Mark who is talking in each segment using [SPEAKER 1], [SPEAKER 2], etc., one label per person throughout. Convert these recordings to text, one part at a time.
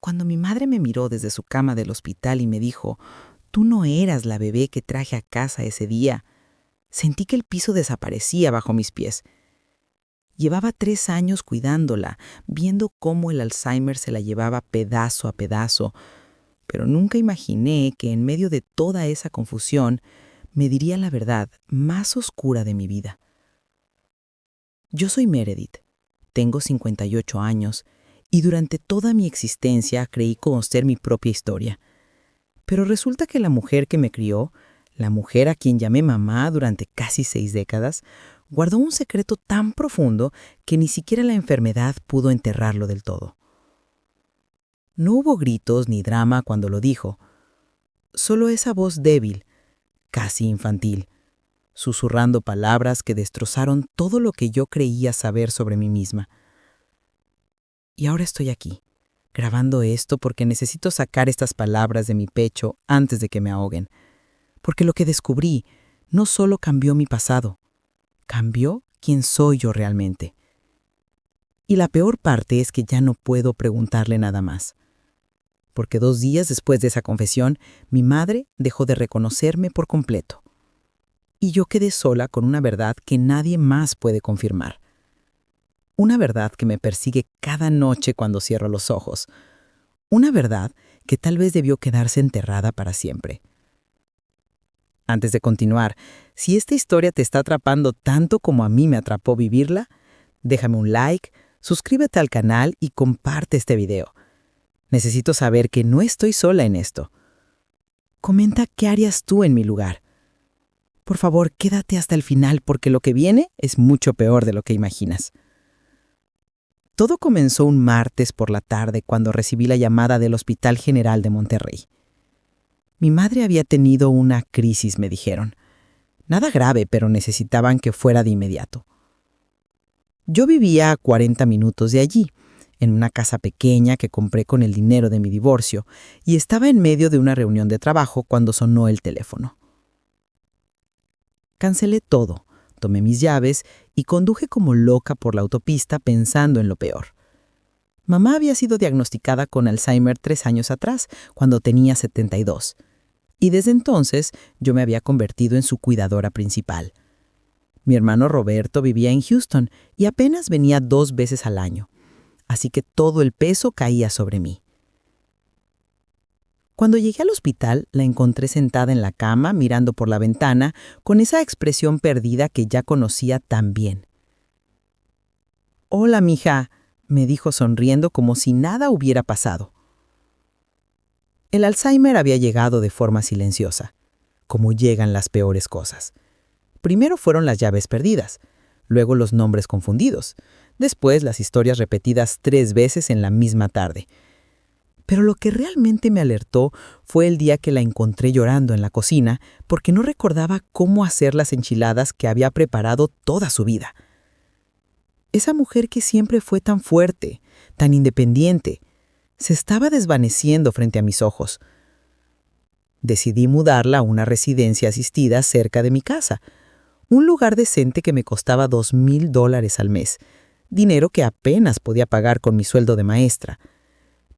[SPEAKER 1] Cuando mi madre me miró desde su cama del hospital y me dijo, «Tú no eras la bebé que traje a casa ese día», sentí que el piso desaparecía bajo mis pies. Llevaba 3 años cuidándola, viendo cómo el Alzheimer se la llevaba pedazo a pedazo, pero nunca imaginé que en medio de toda esa confusión me diría la verdad más oscura de mi vida. Yo soy Meredith, tengo 58 años y durante toda mi existencia creí conocer mi propia historia. Pero resulta que la mujer que me crió, la mujer a quien llamé mamá durante casi 6 décadas, guardó un secreto tan profundo que ni siquiera la enfermedad pudo enterrarlo del todo. No hubo gritos ni drama cuando lo dijo, solo esa voz débil, casi infantil, susurrando palabras que destrozaron todo lo que yo creía saber sobre mí misma. Y ahora estoy aquí, grabando esto porque necesito sacar estas palabras de mi pecho antes de que me ahoguen. Porque lo que descubrí no solo cambió mi pasado, cambió quién soy yo realmente. Y la peor parte es que ya no puedo preguntarle nada más. Porque 2 días después de esa confesión, mi madre dejó de reconocerme por completo. Y yo quedé sola con una verdad que nadie más puede confirmar. Una verdad que me persigue cada noche cuando cierro los ojos. Una verdad que tal vez debió quedarse enterrada para siempre. Antes de continuar, si esta historia te está atrapando tanto como a mí me atrapó vivirla, déjame un like, suscríbete al canal y comparte este video. Necesito saber que no estoy sola en esto. Comenta qué harías tú en mi lugar. Por favor, quédate hasta el final porque lo que viene es mucho peor de lo que imaginas. Todo comenzó un martes por la tarde cuando recibí la llamada del Hospital General de Monterrey. Mi madre había tenido una crisis, me dijeron. Nada grave, pero necesitaban que fuera de inmediato. Yo vivía a 40 minutos de allí, en una casa pequeña que compré con el dinero de mi divorcio, y estaba en medio de una reunión de trabajo cuando sonó el teléfono. Cancelé todo, tomé mis llaves y conduje como loca por la autopista pensando en lo peor. Mamá había sido diagnosticada con Alzheimer 3 años atrás, cuando tenía 72. Y desde entonces yo me había convertido en su cuidadora principal. Mi hermano Roberto vivía en Houston y apenas venía 2 veces al año, así que todo el peso caía sobre mí. Cuando llegué al hospital, la encontré sentada en la cama, mirando por la ventana, con esa expresión perdida que ya conocía tan bien. «Hola, mija», me dijo sonriendo como si nada hubiera pasado. El Alzheimer había llegado de forma silenciosa, como llegan las peores cosas. Primero fueron las llaves perdidas, luego los nombres confundidos, después las historias repetidas 3 veces en la misma tarde. Pero lo que realmente me alertó fue el día que la encontré llorando en la cocina porque no recordaba cómo hacer las enchiladas que había preparado toda su vida. Esa mujer que siempre fue tan fuerte, tan independiente, se estaba desvaneciendo frente a mis ojos. Decidí mudarla a una residencia asistida cerca de mi casa, un lugar decente que me costaba $2,000 al mes, dinero que apenas podía pagar con mi sueldo de maestra.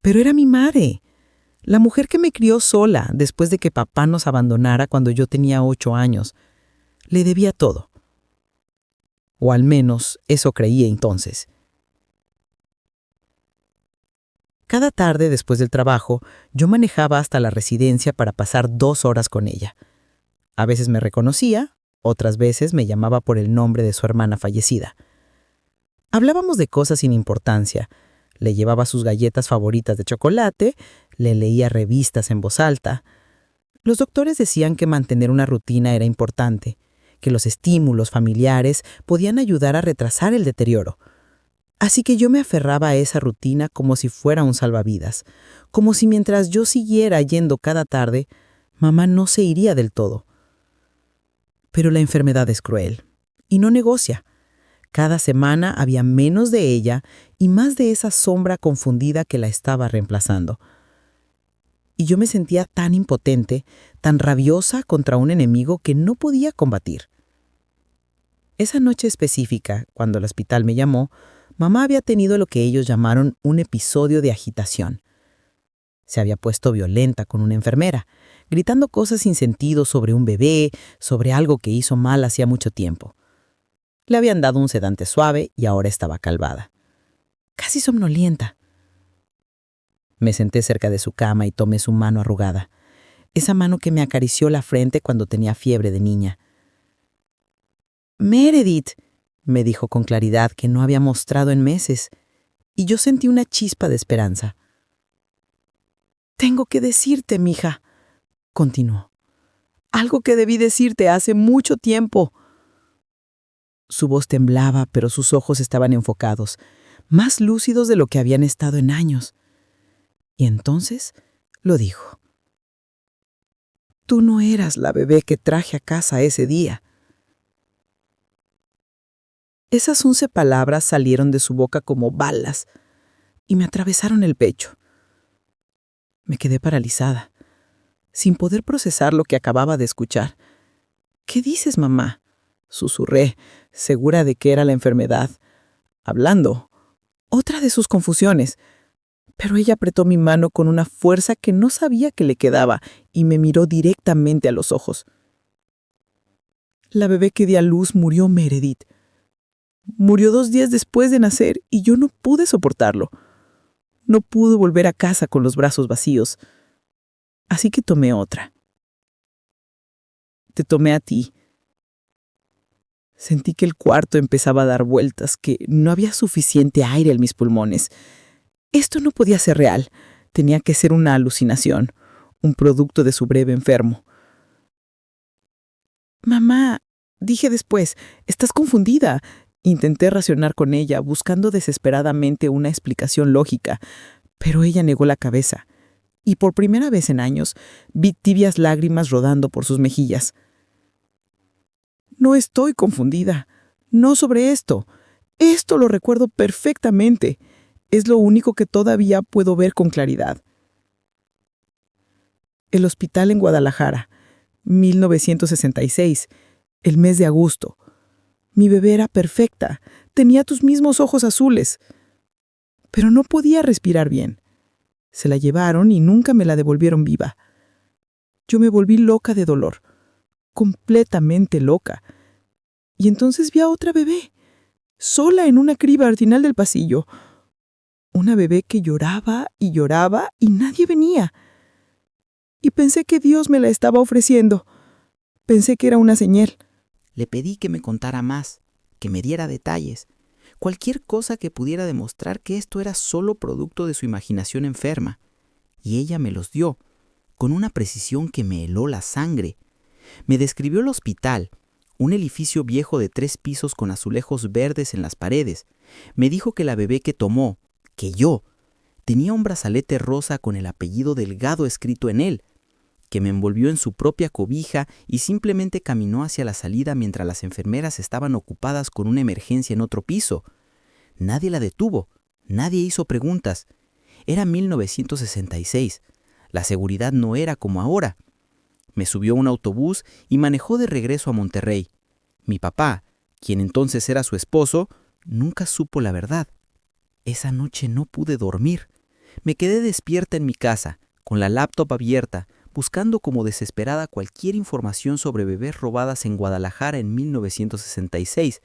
[SPEAKER 1] Pero era mi madre, la mujer que me crió sola después de que papá nos abandonara cuando yo tenía 8 años. Le debía todo. O al menos eso creía entonces. Cada tarde después del trabajo, yo manejaba hasta la residencia para pasar 2 horas con ella. A veces me reconocía, otras veces me llamaba por el nombre de su hermana fallecida. Hablábamos de cosas sin importancia. Le llevaba sus galletas favoritas de chocolate, le leía revistas en voz alta. Los doctores decían que mantener una rutina era importante, que los estímulos familiares podían ayudar a retrasar el deterioro. Así que yo me aferraba a esa rutina como si fuera un salvavidas, como si mientras yo siguiera yendo cada tarde, mamá no se iría del todo. Pero la enfermedad es cruel y no negocia. Cada semana había menos de ella y más de esa sombra confundida que la estaba reemplazando. Y yo me sentía tan impotente, tan rabiosa contra un enemigo que no podía combatir. Esa noche específica, cuando el hospital me llamó, mamá había tenido lo que ellos llamaron un episodio de agitación. Se había puesto violenta con una enfermera, gritando cosas sin sentido sobre un bebé, sobre algo que hizo mal hacía mucho tiempo. Le habían dado un sedante suave y ahora estaba calvada. Casi somnolienta. Me senté cerca de su cama y tomé su mano arrugada, esa mano que me acarició la frente cuando tenía fiebre de niña. «Meredith», me dijo con claridad que no había mostrado en meses, y yo sentí una chispa de esperanza. «Tengo que decirte, mija», continuó. «Algo que debí decirte hace mucho tiempo». Su voz temblaba, pero sus ojos estaban enfocados, más lúcidos de lo que habían estado en años. Y entonces lo dijo. «Tú no eras la bebé que traje a casa ese día». Esas 11 palabras salieron de su boca como balas y me atravesaron el pecho. Me quedé paralizada, sin poder procesar lo que acababa de escuchar. «¿Qué dices, mamá?», susurré, segura de que era la enfermedad. Hablando, otra de sus confusiones. Pero ella apretó mi mano con una fuerza que no sabía que le quedaba y me miró directamente a los ojos. «La bebé que di a luz murió, Meredith. Murió 2 días después de nacer y yo no pude soportarlo. No pude volver a casa con los brazos vacíos. Así que tomé otra. Te tomé a ti». Sentí que el cuarto empezaba a dar vueltas, que no había suficiente aire en mis pulmones. Esto no podía ser real. Tenía que ser una alucinación, un producto de su breve enfermo. «Mamá», dije después, «estás confundida». Intenté racionar con ella, buscando desesperadamente una explicación lógica, pero ella negó la cabeza, y por primera vez en años vi tibias lágrimas rodando por sus mejillas. «No estoy confundida. No sobre esto. Esto lo recuerdo perfectamente. Es lo único que todavía puedo ver con claridad». El hospital en Guadalajara, 1966, el mes de agosto. Mi bebé era perfecta, tenía tus mismos ojos azules. Pero no podía respirar bien. Se la llevaron y nunca me la devolvieron viva. Yo me volví loca de dolor, completamente loca. Y entonces vi a otra bebé, sola en una criba al final del pasillo. Una bebé que lloraba y lloraba y nadie venía. Y pensé que Dios me la estaba ofreciendo. Pensé que era una señal.
[SPEAKER 2] Le pedí que me contara más, que me diera detalles, cualquier cosa que pudiera demostrar que esto era solo producto de su imaginación enferma. Y ella me los dio, con una precisión que me heló la sangre. Me describió el hospital, un edificio viejo de 3 pisos con azulejos verdes en las paredes. Me dijo que la bebé que tomó, que yo, tenía un brazalete rosa con el apellido Delgado escrito en él, que me envolvió en su propia cobija y simplemente caminó hacia la salida mientras las enfermeras estaban ocupadas con una emergencia en otro piso. Nadie la detuvo, nadie hizo preguntas. Era 1966. La seguridad no era como ahora. Me subió a un autobús y manejó de regreso a Monterrey. Mi papá, quien entonces era su esposo, nunca supo la verdad. Esa noche no pude dormir. Me quedé despierta en mi casa, con la laptop abierta, buscando como desesperada cualquier información sobre bebés robadas en Guadalajara en 1966.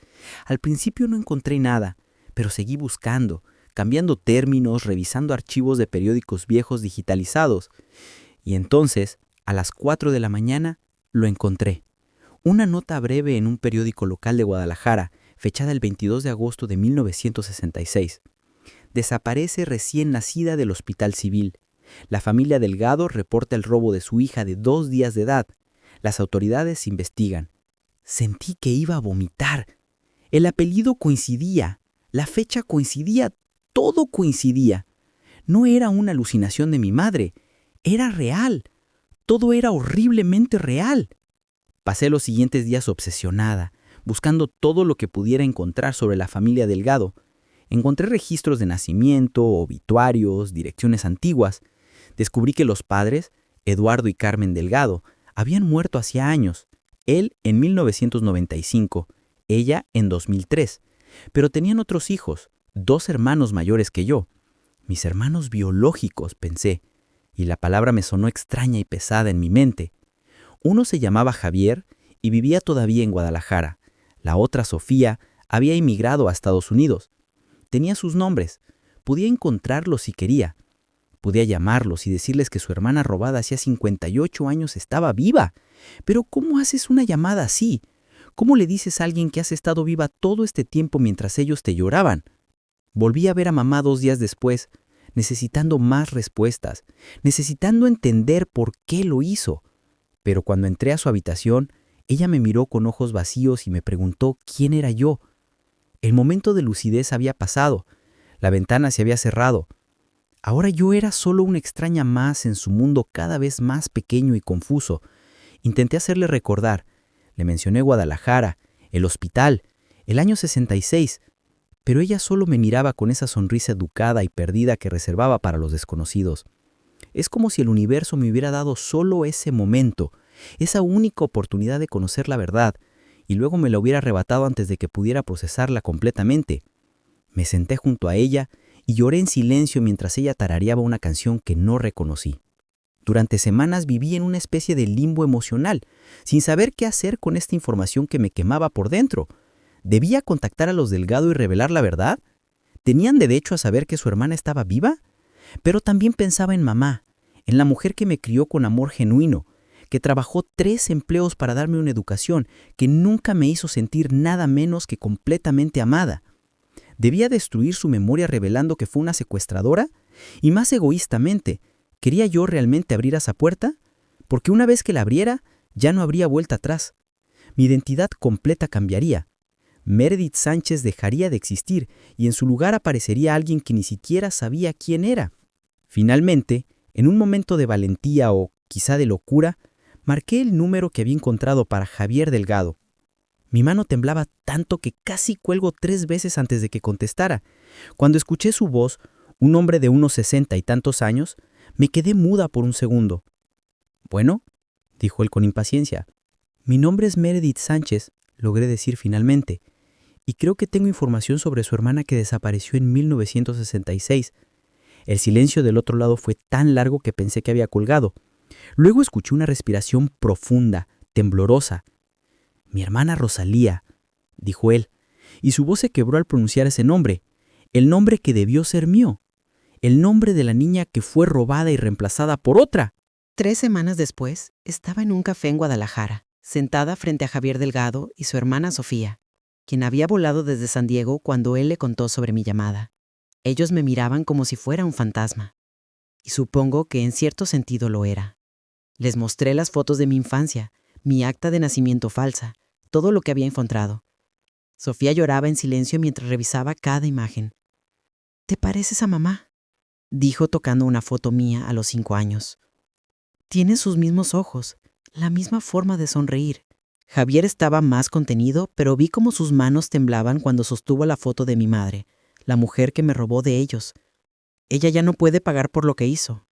[SPEAKER 2] Al principio no encontré nada, pero seguí buscando, cambiando términos, revisando archivos de periódicos viejos digitalizados. Y entonces, a las 4 de la mañana, lo encontré. Una nota breve en un periódico local de Guadalajara, fechada el 22 de agosto de 1966. Desaparece recién nacida del Hospital Civil. La familia Delgado reporta el robo de su hija de 2 días de edad. Las autoridades investigan. Sentí que iba a vomitar. El apellido coincidía, la fecha coincidía, todo coincidía. No era una alucinación de mi madre, era real. Todo era horriblemente real. Pasé los siguientes días obsesionada, buscando todo lo que pudiera encontrar sobre la familia Delgado. Encontré registros de nacimiento, obituarios, direcciones antiguas. Descubrí que los padres, Eduardo y Carmen Delgado, habían muerto hacía años. Él en 1995, ella en 2003. Pero tenían otros hijos, 2 hermanos mayores que yo. Mis hermanos biológicos, pensé. y la palabra me sonó extraña y pesada en mi mente. Uno se llamaba Javier y vivía todavía en Guadalajara. La otra, Sofía, había emigrado a Estados Unidos. Tenía sus nombres. Podía encontrarlos si quería. Podía llamarlos y decirles que su hermana robada hacía 58 años estaba viva. Pero ¿cómo haces una llamada así? ¿Cómo le dices a alguien que has estado viva todo este tiempo mientras ellos te lloraban? Volví a ver a mamá 2 días después, necesitando más respuestas, necesitando entender por qué lo hizo. Pero cuando entré a su habitación, ella me miró con ojos vacíos y me preguntó quién era yo. El momento de lucidez había pasado, la ventana se había cerrado. Ahora yo era solo una extraña más en su mundo cada vez más pequeño y confuso. Intenté hacerle recordar. Le mencioné Guadalajara, el hospital, el año 66, pero ella solo me miraba con esa sonrisa educada y perdida que reservaba para los desconocidos. Es como si el universo me hubiera dado solo ese momento, esa única oportunidad de conocer la verdad, y luego me la hubiera arrebatado antes de que pudiera procesarla completamente. Me senté junto a ella y lloré en silencio mientras ella tarareaba una canción que no reconocí. Durante semanas viví en una especie de limbo emocional, sin saber qué hacer con esta información que me quemaba por dentro. ¿Debía contactar a los Delgado y revelar la verdad? ¿Tenían derecho a saber que su hermana estaba viva? Pero también pensaba en mamá, en la mujer que me crió con amor genuino, que trabajó 3 empleos para darme una educación, que nunca me hizo sentir nada menos que completamente amada. ¿Debía destruir su memoria revelando que fue una secuestradora? Y más egoístamente, ¿quería yo realmente abrir esa puerta? Porque una vez que la abriera, ya no habría vuelta atrás. Mi identidad completa cambiaría. Meredith Sánchez dejaría de existir y en su lugar aparecería alguien que ni siquiera sabía quién era. Finalmente, en un momento de valentía o quizá de locura, marqué el número que había encontrado para Javier Delgado. Mi mano temblaba tanto que casi cuelgo 3 veces antes de que contestara. Cuando escuché su voz, un hombre de unos 60 y tantos años, me quedé muda por un segundo. «Bueno», dijo él con impaciencia. «Mi nombre es Meredith Sánchez», logré decir finalmente, «y creo que tengo información sobre su hermana que desapareció en 1966. El silencio del otro lado fue tan largo que pensé que había colgado. Luego escuché una respiración profunda, temblorosa. «Mi hermana Rosalía», dijo él, y su voz se quebró al pronunciar ese nombre, el nombre que debió ser mío, el nombre de la niña que fue robada y reemplazada por otra.
[SPEAKER 1] 3 semanas después, estaba en un café en Guadalajara, sentada frente a Javier Delgado y su hermana Sofía, quien había volado desde San Diego cuando él le contó sobre mi llamada. Ellos me miraban como si fuera un fantasma, y supongo que en cierto sentido lo era. Les mostré las fotos de mi infancia, mi acta de nacimiento falsa, todo lo que había encontrado. Sofía lloraba en silencio mientras revisaba cada imagen. «¿Te pareces a mamá?», dijo tocando una foto mía a los 5 años. «Tienes sus mismos ojos, la misma forma de sonreír». Javier estaba más contenido, pero vi cómo sus manos temblaban cuando sostuvo la foto de mi madre, la mujer que me robó de ellos. «Ella ya no puede pagar por lo que hizo»,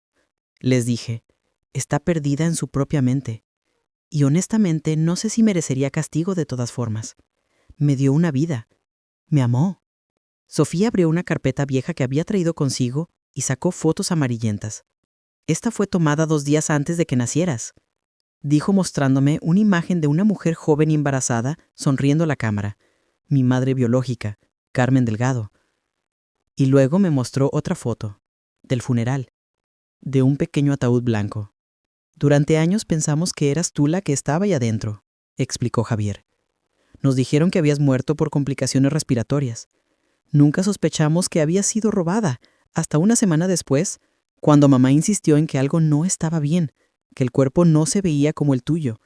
[SPEAKER 1] les dije. «Está perdida en su propia mente. Y honestamente no sé si merecería castigo de todas formas. Me dio una vida. Me amó». Sofía abrió una carpeta vieja que había traído consigo y sacó fotos amarillentas. «Esta fue tomada 2 días antes de que nacieras», dijo mostrándome una imagen de una mujer joven y embarazada sonriendo a la cámara, mi madre biológica, Carmen Delgado. Y luego me mostró otra foto, del funeral, de un pequeño ataúd blanco. «Durante años pensamos que eras tú la que estaba ahí adentro», explicó Javier. «Nos dijeron que habías muerto por complicaciones respiratorias. Nunca sospechamos que habías sido robada, hasta una semana después, cuando mamá insistió en que algo no estaba bien, que el cuerpo no se veía como el tuyo.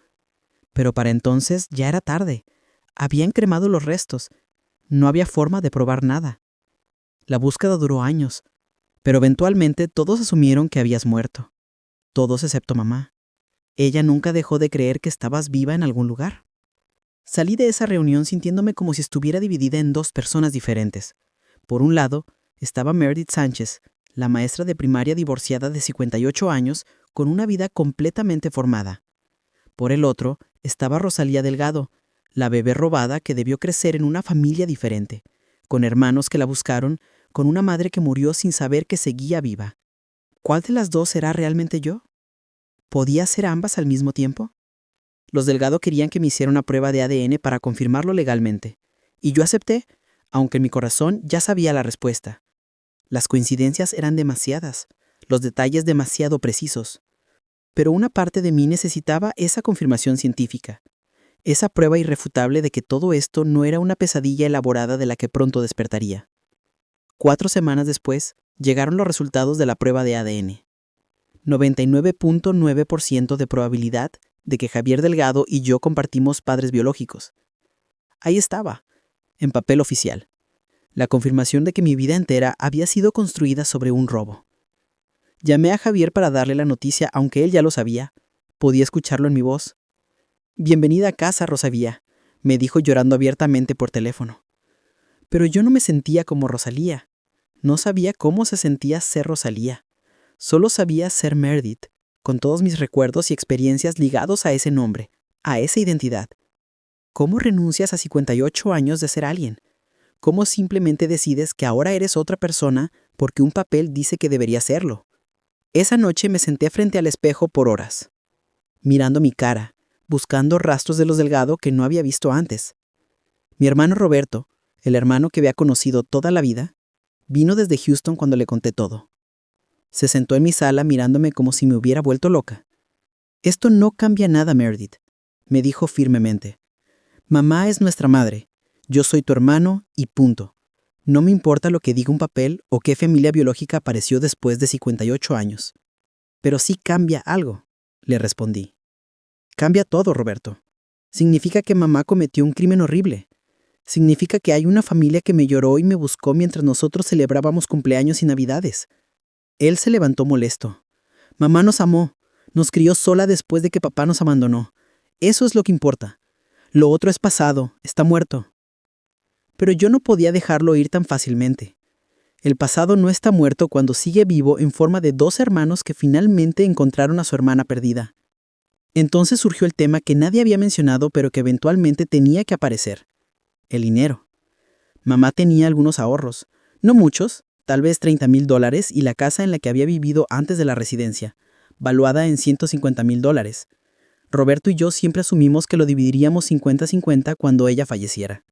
[SPEAKER 1] Pero para entonces ya era tarde. Habían cremado los restos. No había forma de probar nada. La búsqueda duró años, pero eventualmente todos asumieron que habías muerto. Todos excepto mamá. Ella nunca dejó de creer que estabas viva en algún lugar». Salí de esa reunión sintiéndome como si estuviera dividida en 2 personas diferentes. Por un lado, estaba Meredith Sánchez, la maestra de primaria divorciada de 58 años, con una vida completamente formada. Por el otro, estaba Rosalía Delgado, la bebé robada que debió crecer en una familia diferente, con hermanos que la buscaron, con una madre que murió sin saber que seguía viva.
[SPEAKER 2] ¿Cuál de las dos era realmente yo? ¿Podía ser ambas al mismo tiempo? Los Delgado querían que me hiciera una prueba de ADN para confirmarlo legalmente, y yo acepté, aunque en mi corazón ya sabía la respuesta. Las coincidencias eran demasiadas, los detalles demasiado precisos. Pero una parte de mí necesitaba esa confirmación científica, esa prueba irrefutable de que todo esto no era una pesadilla elaborada de la que pronto despertaría. 4 semanas después, llegaron los resultados de la prueba de ADN. 99.9% de probabilidad de que Javier Delgado y yo compartimos padres biológicos. Ahí estaba, en papel oficial, la confirmación de que mi vida entera había sido construida sobre un robo. Llamé a Javier para darle la noticia, aunque él ya lo sabía. Podía escucharlo en mi voz. «Bienvenida a casa, Rosalía», me dijo llorando abiertamente por teléfono. Pero yo no me sentía como Rosalía. No sabía cómo se sentía ser Rosalía. Solo sabía ser Meredith, con todos mis recuerdos y experiencias ligados a ese nombre, a esa identidad. ¿Cómo renuncias a 58 años de ser alguien? ¿Cómo simplemente decides que ahora eres otra persona porque un papel dice que debería serlo? Esa noche me senté frente al espejo por horas, mirando mi cara, buscando rastros de los Delgado que no había visto antes. Mi hermano Roberto, el hermano que había conocido toda la vida, vino desde Houston cuando le conté todo. Se sentó en mi sala mirándome como si me hubiera vuelto loca. «Esto no cambia nada, Meredith», me dijo firmemente. «Mamá es nuestra madre, yo soy tu hermano y punto. No me importa lo que diga un papel o qué familia biológica apareció después de 58 años. Pero sí cambia algo», le respondí. «Cambia todo, Roberto. Significa que mamá cometió un crimen horrible. Significa que hay una familia que me lloró y me buscó mientras nosotros celebrábamos cumpleaños y navidades». Él se levantó molesto. «Mamá nos amó, nos crió sola después de que papá nos abandonó. Eso es lo que importa. Lo otro es pasado, está muerto». Pero yo no podía dejarlo ir tan fácilmente. El pasado no está muerto cuando sigue vivo en forma de 2 hermanos que finalmente encontraron a su hermana perdida. Entonces surgió el tema que nadie había mencionado pero que eventualmente tenía que aparecer: el dinero. Mamá tenía algunos ahorros, no muchos, tal vez $30,000, y la casa en la que había vivido antes de la residencia, valuada en $150,000. Roberto y yo siempre asumimos que lo dividiríamos 50-50 cuando ella falleciera.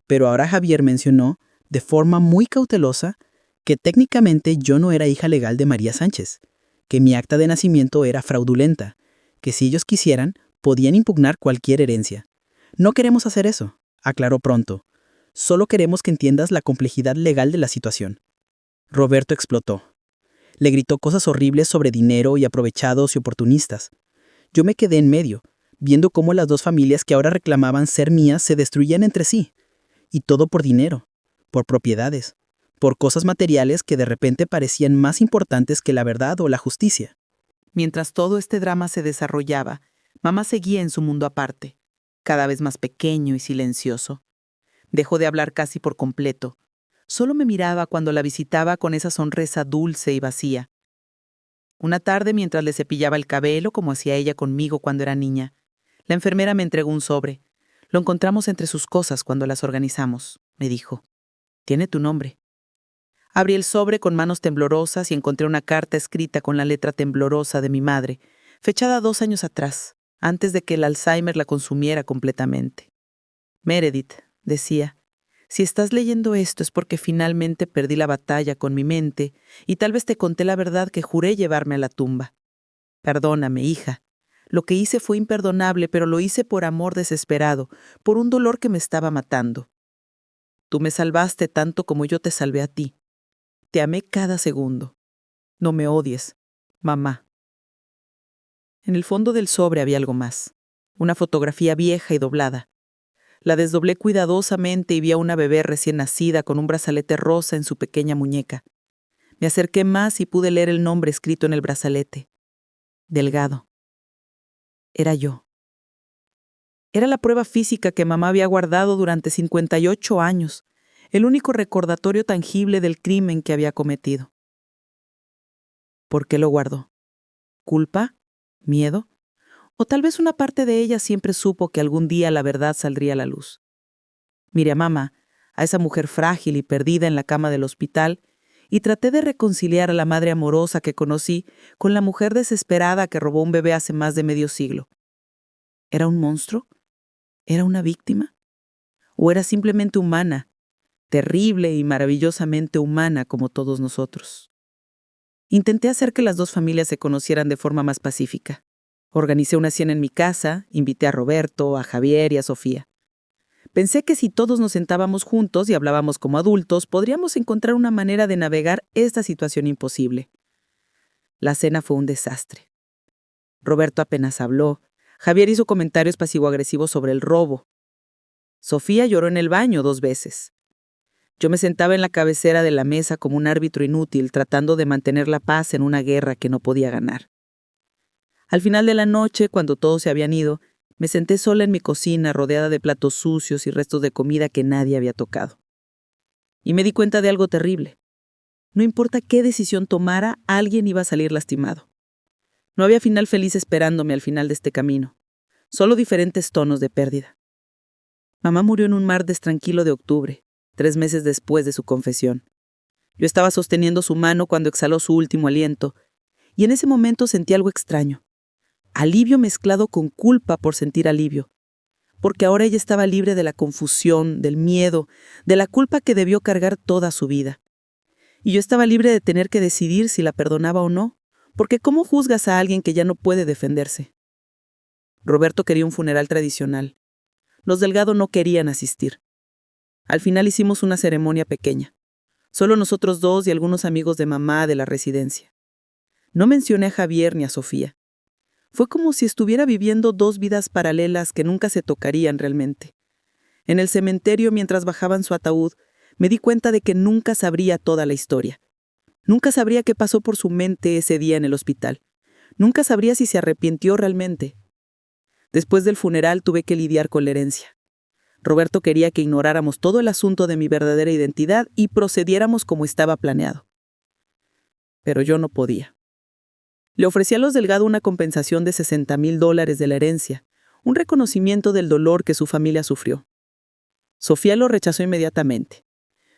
[SPEAKER 2] Pero ahora Javier mencionó, de forma muy cautelosa, que técnicamente yo no era hija legal de María Sánchez, que mi acta de nacimiento era fraudulenta, que si ellos quisieran, podían impugnar cualquier herencia. «No queremos hacer eso», aclaró pronto. «Solo queremos que entiendas la complejidad legal de la situación». Roberto explotó. Le gritó cosas horribles sobre dinero y aprovechados y oportunistas. Yo me quedé en medio, viendo cómo las 2 familias que ahora reclamaban ser mías se destruían entre sí. Y todo por dinero, por propiedades, por cosas materiales que de repente parecían más importantes que la verdad o la justicia. Mientras todo este drama se desarrollaba, mamá seguía en su mundo aparte, cada vez más pequeño y silencioso. Dejó de hablar casi por completo. Solo me miraba cuando la visitaba con esa sonrisa dulce y vacía. Una tarde, mientras le cepillaba el cabello, como hacía ella conmigo cuando era niña, la enfermera me entregó un sobre. «Lo encontramos entre sus cosas cuando las organizamos», me dijo. «Tiene tu nombre». Abrí el sobre con manos temblorosas y encontré una carta escrita con la letra temblorosa de mi madre, fechada 2 años atrás, antes de que el Alzheimer la consumiera completamente. «Meredith», decía, «si estás leyendo esto es porque finalmente perdí la batalla con mi mente y tal vez te conté la verdad que juré llevarme a la tumba. Perdóname, hija. Lo que hice fue imperdonable, pero lo hice por amor desesperado, por un dolor que me estaba matando. Tú me salvaste tanto como yo te salvé a ti. Te amé cada segundo. No me odies, mamá». En el fondo del sobre había algo más, una fotografía vieja y doblada. La desdoblé cuidadosamente y vi a una bebé recién nacida con un brazalete rosa en su pequeña muñeca. Me acerqué más y pude leer el nombre escrito en el brazalete: Delgado. Era yo. Era la prueba física que mamá había guardado durante 58 años, el único recordatorio tangible del crimen que había cometido. ¿Por qué lo guardó? ¿Culpa? ¿Miedo? O tal vez una parte de ella siempre supo que algún día la verdad saldría a la luz. Miré a mamá, a esa mujer frágil y perdida en la cama del hospital,
[SPEAKER 1] y traté de reconciliar a la madre amorosa que conocí con la mujer desesperada que robó un bebé hace más de medio siglo. ¿Era un monstruo? ¿Era una víctima? ¿O era simplemente humana, terrible y maravillosamente humana como todos nosotros? Intenté hacer que las dos familias se conocieran de forma más pacífica. Organicé una cena en mi casa, invité a Roberto, a Javier y a Sofía. Pensé que si todos nos sentábamos juntos y hablábamos como adultos, podríamos encontrar una manera de navegar esta situación imposible. La cena fue un desastre. Roberto apenas habló. Javier hizo comentarios pasivo-agresivos sobre el robo. Sofía lloró en el baño 2 veces. Yo me sentaba en la cabecera de la mesa como un árbitro inútil, tratando de mantener la paz en una guerra que no podía ganar. Al final de la noche, cuando todos se habían ido, me senté sola en mi cocina, rodeada de platos sucios y restos de comida que nadie había tocado. Y me di cuenta de algo terrible. No importa qué decisión tomara, alguien iba a salir lastimado. No había final feliz esperándome al final de este camino, solo diferentes tonos de pérdida. Mamá murió en un martes tranquilo de octubre, 3 meses después de su confesión. Yo estaba sosteniendo su mano cuando exhaló su último aliento, y en ese momento sentí algo extraño. Alivio mezclado con culpa por sentir alivio, porque ahora ella estaba libre de la confusión, del miedo, de la culpa que debió cargar toda su vida. Y yo estaba libre de tener que decidir si la perdonaba o no, porque ¿cómo juzgas a alguien que ya no puede defenderse? Roberto quería un funeral tradicional. Los Delgado no querían asistir. Al final hicimos una ceremonia pequeña. Solo nosotros 2 y algunos amigos de mamá de la residencia. No mencioné a Javier ni a Sofía. Fue como si estuviera viviendo 2 vidas paralelas que nunca se tocarían realmente. En el cementerio, mientras bajaban su ataúd, me di cuenta de que nunca sabría toda la historia. Nunca sabría qué pasó por su mente ese día en el hospital. Nunca sabría si se arrepintió realmente. Después del funeral tuve que lidiar con la herencia. Roberto quería que ignoráramos todo el asunto de mi verdadera identidad y procediéramos como estaba planeado. Pero yo no podía. Le ofrecí a los Delgado una compensación de $60,000 de la herencia, un reconocimiento del dolor que su familia sufrió. Sofía lo rechazó inmediatamente.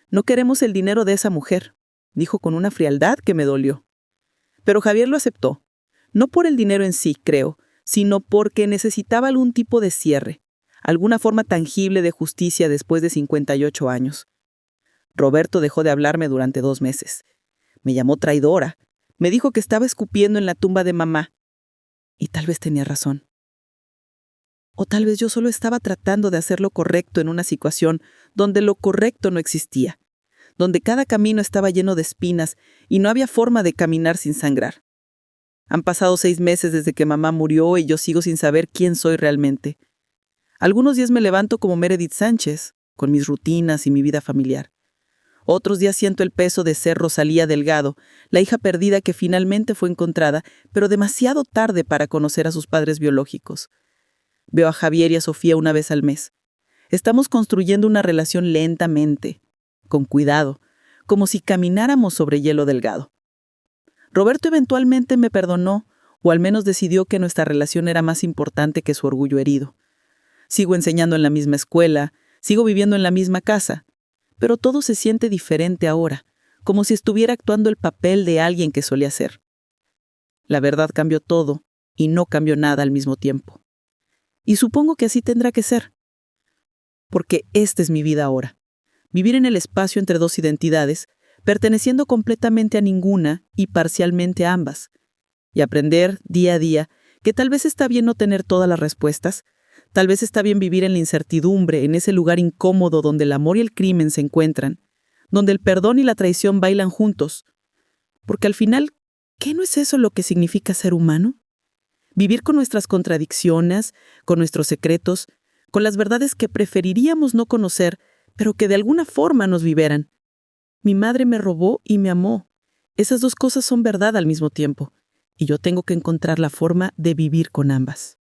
[SPEAKER 1] No queremos el dinero de esa mujer, dijo con una frialdad que me dolió. Pero Javier lo aceptó, no por el dinero en sí, creo, sino porque necesitaba algún tipo de cierre, alguna forma tangible de justicia después de 58 años. Roberto dejó de hablarme durante 2 meses. Me llamó traidora. Me dijo que estaba escupiendo en la tumba de mamá. Y tal vez tenía razón. O tal vez yo solo estaba tratando de hacer lo correcto en una situación donde lo correcto no existía, donde cada camino estaba lleno de espinas y no había forma de caminar sin sangrar. Han pasado 6 meses desde que mamá murió y yo sigo sin saber quién soy realmente. Algunos días me levanto como Meredith Sánchez, con mis rutinas y mi vida familiar. Otros días siento el peso de ser Rosalía Delgado, la hija perdida que finalmente fue encontrada, pero demasiado tarde para conocer a sus padres biológicos. Veo a Javier y a Sofía una vez al mes. Estamos construyendo una relación lentamente, con cuidado, como si camináramos sobre hielo delgado. Roberto eventualmente me perdonó, o al menos decidió que nuestra relación era más importante que su orgullo herido. Sigo enseñando en la misma escuela, sigo viviendo en la misma casa, pero todo se siente diferente ahora, como si estuviera actuando el papel de alguien que solía ser. La verdad cambió todo y no cambió nada al mismo tiempo. Y supongo que así tendrá que ser. Porque esta es mi vida ahora. Vivir en el espacio entre 2 identidades, perteneciendo completamente a ninguna y parcialmente a ambas. Y aprender día a día que tal vez está bien no tener todas las respuestas, tal vez está bien vivir en la incertidumbre, en ese lugar incómodo donde el amor y el crimen se encuentran, donde el perdón y la traición bailan juntos. Porque al final, ¿qué no es eso lo que significa ser humano? Vivir con nuestras contradicciones, con nuestros secretos, con las verdades que preferiríamos no conocer, pero que de alguna forma nos liberan. Mi madre me robó y me amó. Esas 2 cosas son verdad al mismo tiempo, y yo tengo que encontrar la forma de vivir con ambas.